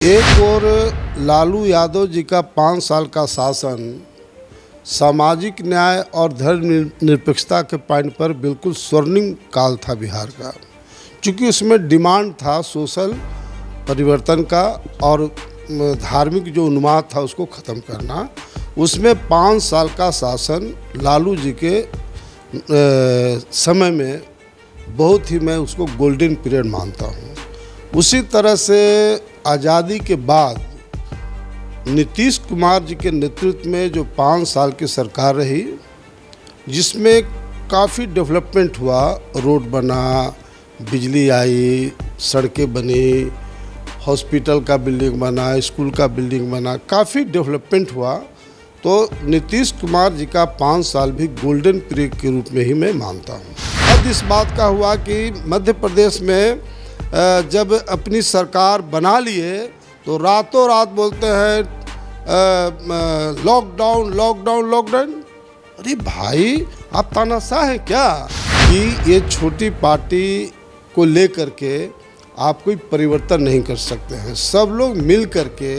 एक और लालू यादव जी का 5 साल का शासन सामाजिक न्याय और धर्मनिरपेक्षता के पॉइंट पर बिल्कुल स्वर्णिम काल था बिहार का, क्योंकि उसमें डिमांड था सोशल परिवर्तन का और धार्मिक जो उन्माद था उसको ख़त्म करना। उसमें 5 साल का शासन लालू जी के समय में बहुत ही मैं उसको गोल्डन पीरियड मानता हूँ। उसी तरह से आज़ादी के बाद नीतीश कुमार जी के नेतृत्व में जो 5 साल की सरकार रही, जिसमें काफ़ी डेवलपमेंट हुआ, रोड बना, बिजली आई, सड़कें बनी, हॉस्पिटल का बिल्डिंग बना, स्कूल का बिल्डिंग बना, काफ़ी डेवलपमेंट हुआ। तो नीतीश कुमार जी का 5 साल भी गोल्डन पीरियड के रूप में ही मैं मानता हूँ। अब इस बात का हुआ कि मध्य प्रदेश में जब अपनी सरकार बना लिए तो रातों रात बोलते हैं लॉकडाउन लॉकडाउन लॉकडाउन। अरे भाई, आप तानाशाह हैं क्या कि ये छोटी पार्टी को लेकर के आप कोई परिवर्तन नहीं कर सकते हैं। सब लोग मिल करके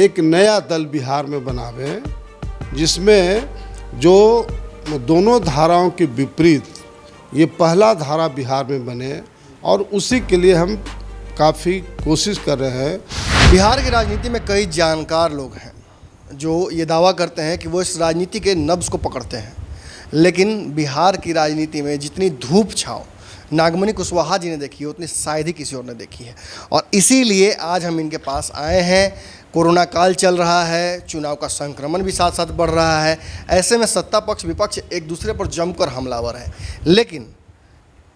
एक नया दल बिहार में बनावें, जिसमें जो दोनों धाराओं के विपरीत ये पहला धारा बिहार में बने, और उसी के लिए हम काफ़ी कोशिश कर रहे हैं। बिहार की राजनीति में कई जानकार लोग हैं जो ये दावा करते हैं कि वो इस राजनीति के नब्ज़ को पकड़ते हैं, लेकिन बिहार की राजनीति में जितनी धूप छाँव नागमणि कुशवाहा जी ने देखी है उतनी शायद ही किसी और ने देखी है। और इसीलिए आज हम इनके पास आए हैं। कोरोना काल चल रहा है, चुनाव का संक्रमण भी साथ साथ बढ़ रहा है। ऐसे में सत्ता पक्ष विपक्ष एक दूसरे पर जमकर हमलावर है, लेकिन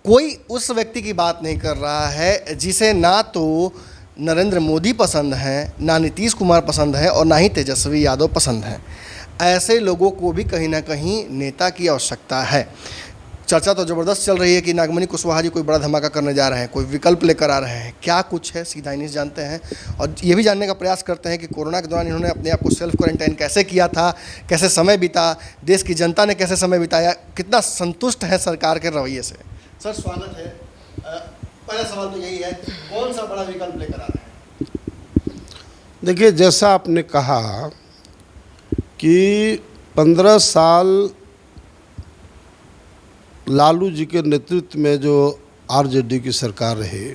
कोई उस व्यक्ति की बात नहीं कर रहा है जिसे ना तो नरेंद्र मोदी पसंद हैं, ना नीतीश कुमार पसंद है और ना ही तेजस्वी यादव पसंद हैं। ऐसे लोगों को भी कहीं ना कहीं नेता की आवश्यकता है। चर्चा तो ज़बरदस्त चल रही है कि नागमणि कुशवाहा जी कोई बड़ा धमाका करने जा रहे हैं, कोई विकल्प लेकर आ रहे हैं। क्या कुछ है सीधा इन्हीं से जानते हैं और ये भी जानने का प्रयास करते हैं कि कोरोना के दौरान इन्होंने अपने आप को सेल्फ क्वारंटाइन कैसे किया था, कैसे समय बीता, देश की जनता ने कैसे समय बिताया, कितना संतुष्ट है सरकार के रवैये से। सर स्वागत है। पहला सवाल तो यही है, कौन सा बड़ा विकल्प लेकर आ रहे हैं? देखिए, जैसा आपने कहा कि 15 साल लालू जी के नेतृत्व में जो आरजेडी की सरकार रही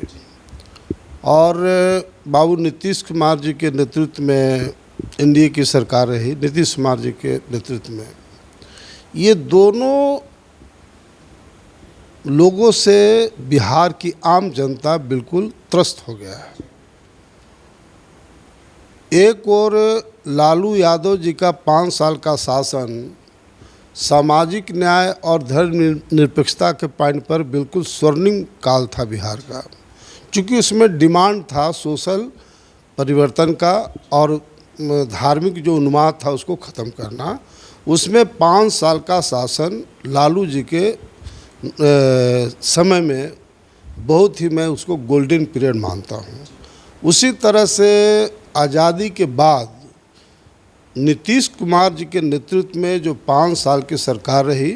और बाबू नीतीश कुमार जी के नेतृत्व में एनडीए की सरकार रही, नीतीश कुमार जी के नेतृत्व में, ये दोनों लोगों से बिहार की आम जनता बिल्कुल त्रस्त हो गया है। एक और लालू यादव जी का 5 साल का शासन सामाजिक न्याय और धर्मनिरपेक्षता के पॉइंट पर बिल्कुल स्वर्णिम काल था बिहार का, क्योंकि उसमें डिमांड था सोशल परिवर्तन का और धार्मिक जो उन्माद था उसको ख़त्म करना। उसमें 5 साल का शासन लालू जी के समय में बहुत ही मैं उसको गोल्डन पीरियड मानता हूँ। उसी तरह से आज़ादी के बाद नीतीश कुमार जी के नेतृत्व में जो 5 साल की सरकार रही,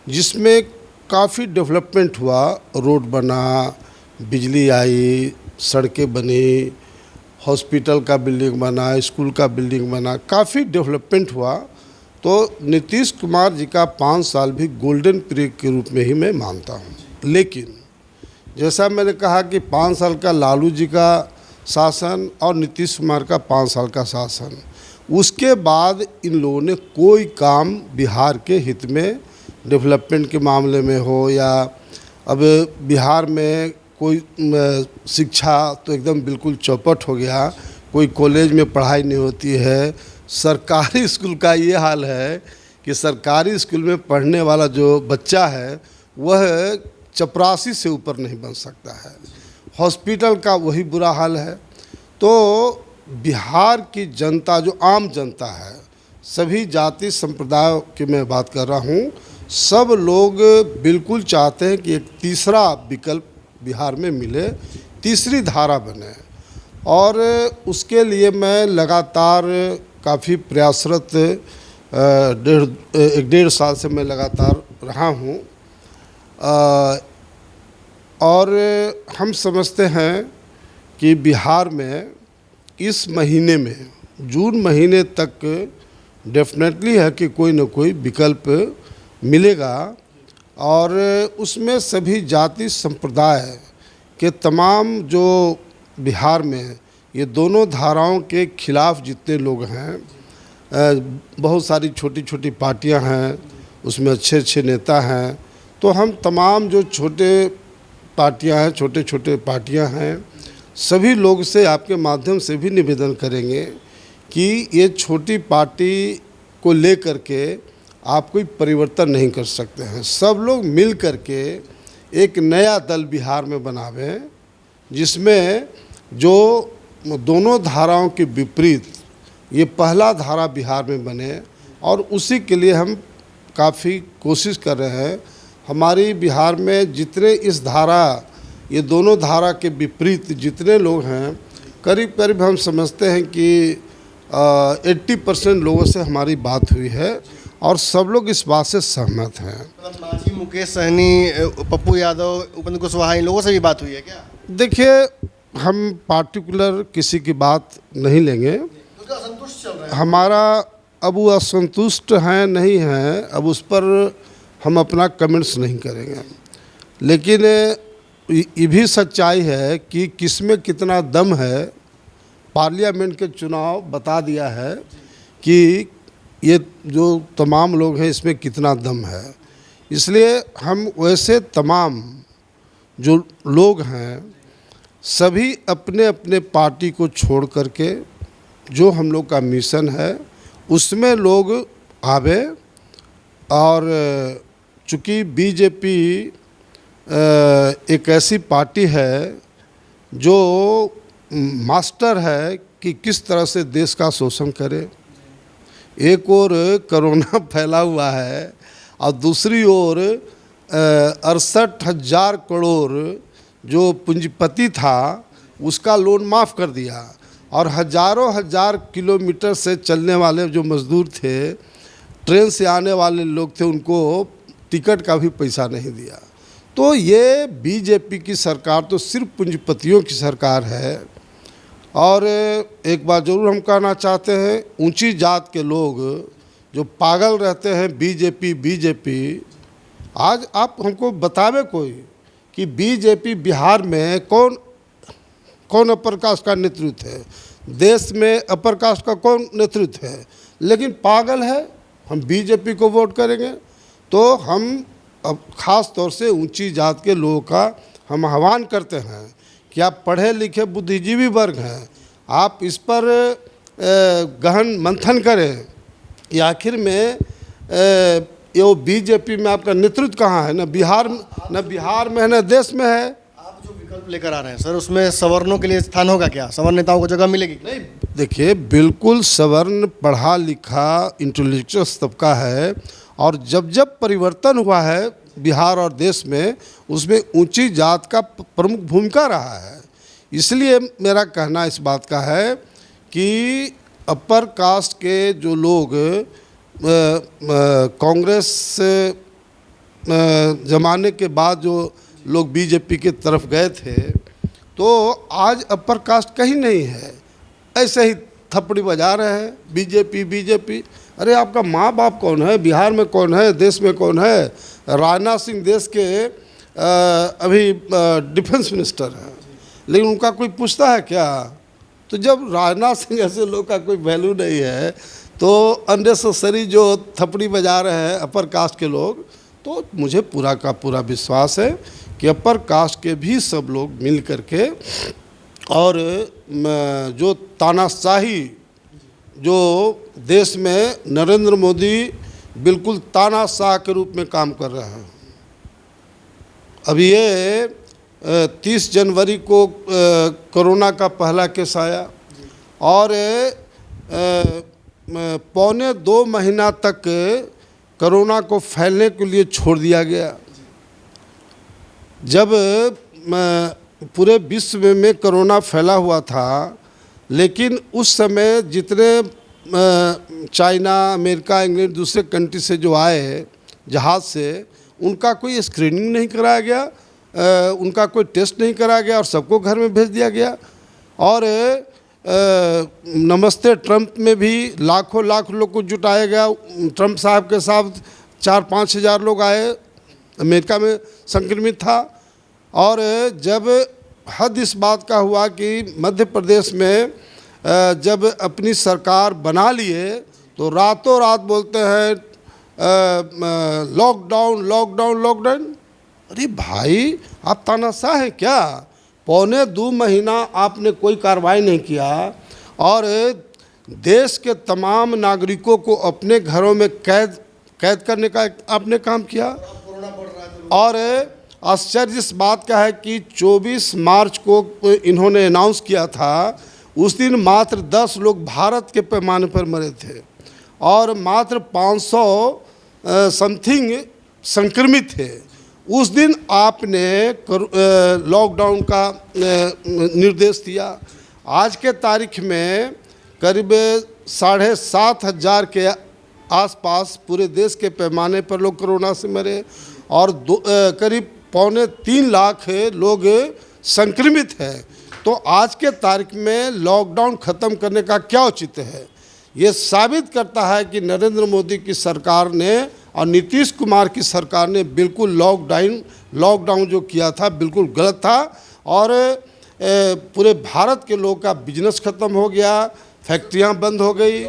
जिसमें काफ़ी डेवलपमेंट हुआ, रोड बना, बिजली आई, सड़कें बनी, हॉस्पिटल का बिल्डिंग बना, स्कूल का बिल्डिंग बना, काफ़ी डेवलपमेंट हुआ। तो नीतीश कुमार जी का 5 साल भी गोल्डन पीरियड के रूप में ही मैं मानता हूँ। लेकिन जैसा मैंने कहा कि 5 साल का लालू जी का शासन और नीतीश कुमार का 5 साल का शासन, उसके बाद इन लोगों ने कोई काम बिहार के हित में डेवलपमेंट के मामले में हो, या अब बिहार में कोई शिक्षा तो एकदम बिल्कुल चौपट हो गया, कोई कॉलेज में पढ़ाई नहीं होती है। सरकारी स्कूल का ये हाल है कि सरकारी स्कूल में पढ़ने वाला जो बच्चा है वह चपरासी से ऊपर नहीं बन सकता है। हॉस्पिटल का वही बुरा हाल है। तो बिहार की जनता, जो आम जनता है, सभी जाति संप्रदाय की मैं बात कर रहा हूँ, सब लोग बिल्कुल चाहते हैं कि एक तीसरा विकल्प बिहार में मिले, तीसरी धारा बने। और उसके लिए मैं लगातार काफ़ी प्रयासरत एक डेढ़ साल से मैं लगातार रहा हूँ। और हम समझते हैं कि बिहार में इस महीने में जून महीने तक डेफिनेटली है कि कोई न कोई विकल्प मिलेगा और उसमें सभी जाति संप्रदाय के तमाम जो बिहार में ये दोनों धाराओं के खिलाफ जितने लोग हैं, बहुत सारी छोटी छोटी पार्टियां हैं, उसमें अच्छे अच्छे नेता हैं, तो हम तमाम जो छोटे पार्टियां हैं, छोटे छोटे पार्टियां हैं, सभी लोग से आपके माध्यम से भी निवेदन करेंगे कि ये छोटी पार्टी को लेकर के आप कोई परिवर्तन नहीं कर सकते हैं। सब लोग मिल करके एक नया दल बिहार में बनावें जिसमें जो दोनों धाराओं के विपरीत ये पहला धारा बिहार में बने, और उसी के लिए हम काफ़ी कोशिश कर रहे हैं। हमारी बिहार में जितने इस धारा, ये दोनों धारा के विपरीत जितने लोग हैं, करीब करीब हम समझते हैं कि 80% लोगों से हमारी बात हुई है और सब लोग इस बात से सहमत हैं। मतलब मांझी, मुकेश सहनी, पप्पू यादव, उपेंद्र कुशवाहा, इन लोगों से भी बात हुई है क्या? देखिए, हम पार्टिकुलर किसी की बात नहीं लेंगे। उसका असंतुष्ट चल रहा है। हमारा अब वो असंतुष्ट हैं नहीं हैं, अब उस पर हम अपना कमेंट्स नहीं करेंगे। लेकिन ये भी सच्चाई है कि किसमें कितना दम है, पार्लियामेंट के चुनाव बता दिया है कि ये जो तमाम लोग हैं इसमें कितना दम है। इसलिए हम वैसे तमाम जो लोग हैं सभी अपने अपने पार्टी को छोड़ करके जो हम लोग का मिशन है उसमें लोग आवे। और चूँकि बीजेपी एक ऐसी पार्टी है जो मास्टर है कि किस तरह से देश का शोषण करे। एक ओर कोरोना फैला हुआ है और दूसरी ओर 68,000 करोड़ जो पूंजीपति था उसका लोन माफ़ कर दिया, और हजारों हजार किलोमीटर से चलने वाले जो मज़दूर थे, ट्रेन से आने वाले लोग थे, उनको टिकट का भी पैसा नहीं दिया। तो ये बीजेपी की सरकार तो सिर्फ पूंजीपतियों की सरकार है। और एक बात ज़रूर हम कहना चाहते हैं, ऊंची जात के लोग जो पागल रहते हैं बीजेपी, आज आप हमको बतावे कोई कि बीजेपी बिहार में कौन अपर कास्ट का नेतृत्व है, देश में अपर कास्ट का कौन नेतृत्व है, लेकिन पागल है हम बीजेपी को वोट करेंगे। तो हम अब ख़ास तौर से ऊंची जात के लोगों का हम आह्वान करते हैं कि आप पढ़े लिखे बुद्धिजीवी वर्ग हैं, आप इस पर गहन मंथन करें कि आखिर में ये बीजेपी में आपका नेतृत्व कहाँ है, न बिहार में है न देश में है। आप जो विकल्प लेकर आ रहे हैं सर, उसमें सवर्णों के लिए स्थान होगा क्या? सवर्ण नेताओं को जगह मिलेगी? नहीं, देखिए, बिल्कुल सवर्ण पढ़ा लिखा इंटेलेक्चुअल तबका है, और जब परिवर्तन हुआ है बिहार और देश में, उसमें ऊंची जात का प्रमुख भूमिका रहा है। इसलिए मेरा कहना इस बात का है कि अपर कास्ट के जो लोग कांग्रेस जमाने के बाद जो लोग बीजेपी की तरफ गए थे, तो आज अपर कास्ट कहीं नहीं है, ऐसे ही थप्पड़ी बजा रहे हैं बीजेपी। अरे आपका माँ बाप कौन है, बिहार में कौन है, देश में कौन है? राजनाथ सिंह देश के अभी डिफेंस मिनिस्टर हैं, लेकिन उनका कोई पूछता है क्या? तो जब राजनाथ सिंह ऐसे लोग का कोई वैल्यू नहीं है, तो अननेसेसरी जो थप्पड़ी बजा रहे हैं अपर कास्ट के लोग, तो मुझे पूरा का पूरा विश्वास है कि अपर कास्ट के भी सब लोग मिल करके, और जो तानाशाही जो देश में नरेंद्र मोदी बिल्कुल तानाशाह के रूप में काम कर रहे हैं। अभी ये 30 जनवरी को कोरोना का पहला केस आया, और 1.25 महीना तक कोरोना को फैलने के लिए छोड़ दिया गया। जब पूरे विश्व में कोरोना फैला हुआ था, लेकिन उस समय जितने चाइना, अमेरिका, इंग्लैंड, दूसरे कंट्री से जो आए जहाज़ से, उनका कोई स्क्रीनिंग नहीं कराया गया, उनका कोई टेस्ट नहीं कराया गया, और सबको घर में भेज दिया गया। और नमस्ते ट्रंप में भी लाखों लोग को जुटाया गया। ट्रंप साहब के साथ 4-5 हज़ार लोग आए, अमेरिका में संक्रमित था। और जब हद इस बात का हुआ कि मध्य प्रदेश में जब अपनी सरकार बना लिए तो रातों रात बोलते हैं लॉकडाउन लॉकडाउन लॉकडाउन। अरे भाई, आप तानाशाह हैं क्या? 1.25 महीना आपने कोई कार्रवाई नहीं किया और देश के तमाम नागरिकों को अपने घरों में कैद करने का आपने काम किया। और आश्चर्य इस बात का है कि 24 मार्च को इन्होंने अनाउंस किया था, उस दिन मात्र 10 लोग भारत के पैमाने पर मरे थे और मात्र 500 समथिंग संक्रमित थे। उस दिन आपने लॉकडाउन का निर्देश दिया। आज के तारीख में करीब 7,500 के आसपास पूरे देश के पैमाने पर लोग कोरोना से मरे और करीब 2.25 लाख लोग संक्रमित हैं। तो आज के तारीख में लॉकडाउन ख़त्म करने का क्या औचित्य है? ये साबित करता है कि नरेंद्र मोदी की सरकार ने और नीतीश कुमार की सरकार ने बिल्कुल लॉकडाउन जो किया था बिल्कुल गलत था। और पूरे भारत के लोगों का बिजनेस ख़त्म हो गया, फैक्ट्रियां बंद हो गई।